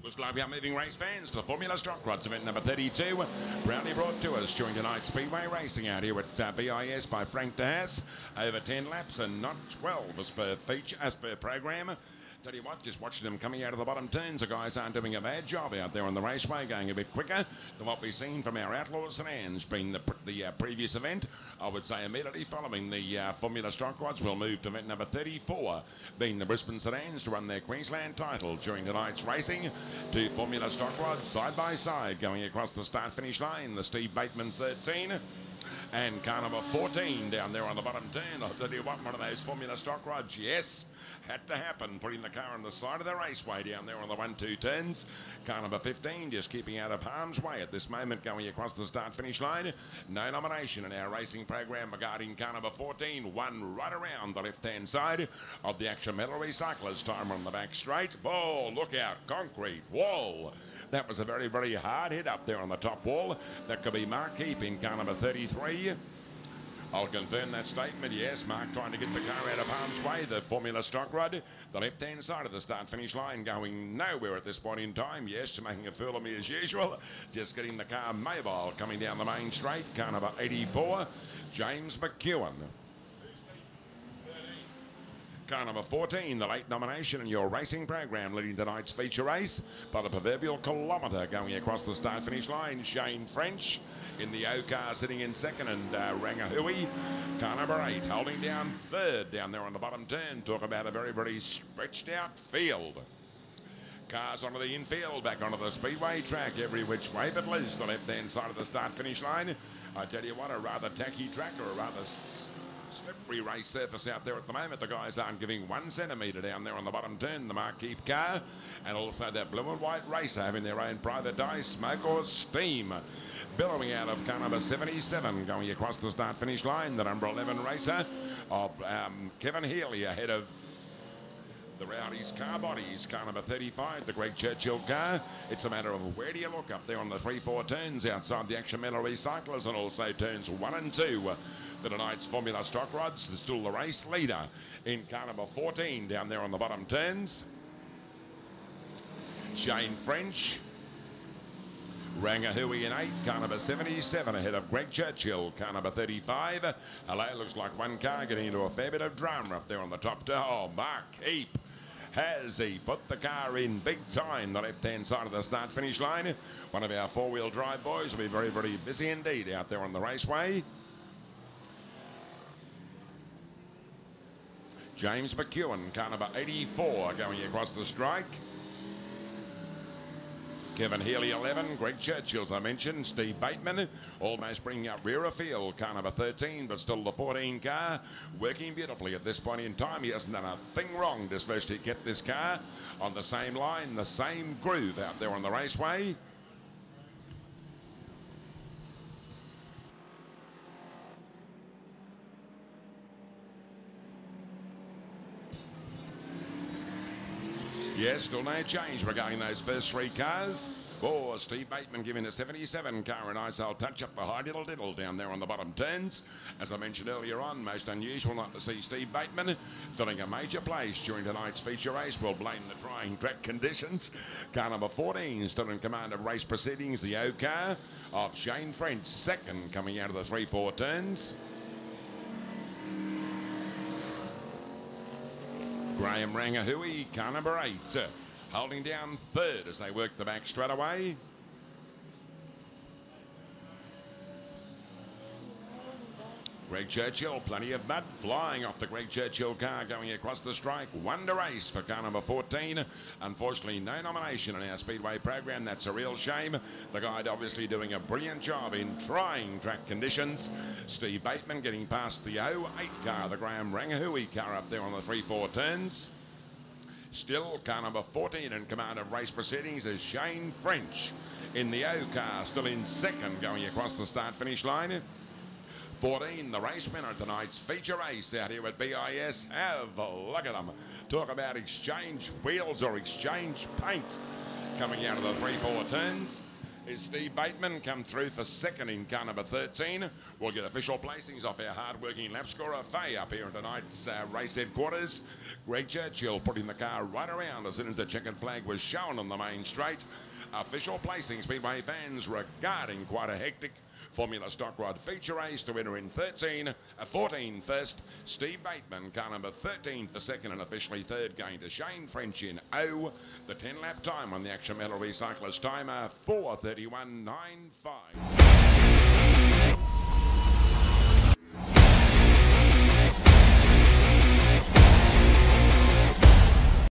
Was glad we are moving race fans to the Formula Stock Rods event number 32. Proudly brought to us during tonight's Speedway racing out here at BIS by Frank DeHaas. Over 10 laps and not 12 as per feature, as per program. Tell you what, just watching them coming out of the bottom turns, the guys aren't doing a bad job out there on the raceway, going a bit quicker than what we've seen from our Outlaws and Anns, being the previous event. I would say immediately following the Formula Stock Rods, we'll move to event number 34, being the Brisbane Sedans, to run their Queensland title during tonight's racing. Two Formula Stock Rods side by side going across the start-finish line. The Steve Bateman 13 and car number 14 down there on the bottom turn. I'll tell you what, one of those Formula Stock Rods, yes, had to happen, putting the car on the side of the raceway down there on the 1-2 turns. Car number 15 just keeping out of harm's way at this moment, going across the start-finish line. No nomination in our racing program regarding car number 14. One right around the left-hand side of the Action Metal Recyclers. Timer on the back straight. Oh, look out, concrete wall. That was a very, very hard hit up there on the top wall. That could be Mark Keep in car number 33. I'll confirm that statement. Yes, Mark trying to get the car out of harm's way. The Formula Stock Rod, the left-hand side of the start-finish line, going nowhere at this point in time. Yes, making a fool of me as usual. Just getting the car mobile coming down the main straight. Car number 84, James McEwen. Car number 14, the late nomination in your racing program, leading tonight's feature race by the proverbial kilometre, going across the start-finish line. Shane French in the O car sitting in second, and Rangahui, car number 8, holding down third down there on the bottom turn. Talk about a very, very stretched out field. Cars onto the infield, back onto the Speedway track, every which way but loose. The left-hand side of the start-finish line. I tell you what, a rather tacky track, or a rather slippery race surface out there at the moment. The guys aren't giving 1 centimetre down there on the bottom turn. The Marquee car, and also that blue and white racer having their own private dice, smoke or steam, billowing out of car number 77, going across the start-finish line. The number 11 racer of Kevin Healy ahead of the Rowdies car bodies. Car number 35, the Greg Churchill car. It's a matter of where do you look up there on the 3-4 turns outside the Action Metal Recyclers, and also turns 1 and 2 for tonight's Formula Stock Rods. There's still the race leader in car number 14 down there on the bottom turns. Shane French. Rangahui in 8, car number 77 ahead of Greg Churchill, car number 35. Hello, looks like one car getting into a fair bit of drama up there on the top. Oh, Mark Heap. Has he put the car in big time, the left-hand side of the start-finish line. One of our four-wheel drive boys will be very, very busy indeed out there on the raceway. James McEwen, car number 84, going across the strike. Kevin Healy 11, Greg Churchill, as I mentioned, Steve Bateman almost bringing up rear of field, car number 13, but still the 14 car working beautifully at this point in time. He hasn't done a thing wrong to virtually get this car on the same line, the same groove out there on the raceway. Yes, still no change regarding those first 3 cars. Oh, Steve Bateman giving the 77 car a nice old touch up the high diddle down there on the bottom turns. As I mentioned earlier on, most unusual not to see Steve Bateman filling a major place during tonight's feature race. We'll blame the trying track conditions. Car number 14 still in command of race proceedings. The O car of Shane French, second, coming out of the 3-4 turns. Graham Rangahui, car number 8, holding down third as they work the back straight away. Greg Churchill, plenty of mud flying off the Greg Churchill car going across the strike. 1 to race for car number 14. Unfortunately, no nomination in our Speedway program. That's a real shame. The guide obviously doing a brilliant job in trying track conditions. Steve Bateman getting past the 08 car, the Graham Rangahui car up there on the 3-4 turns. Still car number 14 in command of race proceedings is Shane French in the O car, still in second going across the start-finish line. 14, the race winner tonight's feature race out here at BIS. Have a look at them. Talk about exchange wheels or exchange paint coming out of the 3-4 turns. is Steve Bateman, come through for second in car number 13. We'll get official placings off our hard-working lap scorer, Faye, up here in tonight's race headquarters. Greg Churchill putting the car right around as soon as the checkered flag was shown on the main straight. Official placings, Speedway fans, regarding quite a hectic Formula Stock Rod feature race to enter in 13, 14 first, Steve Bateman, car number 13 for second and officially third, going to Shane French in O. The 10-lap time on the Action Metal Recyclers timer, 4:31.95.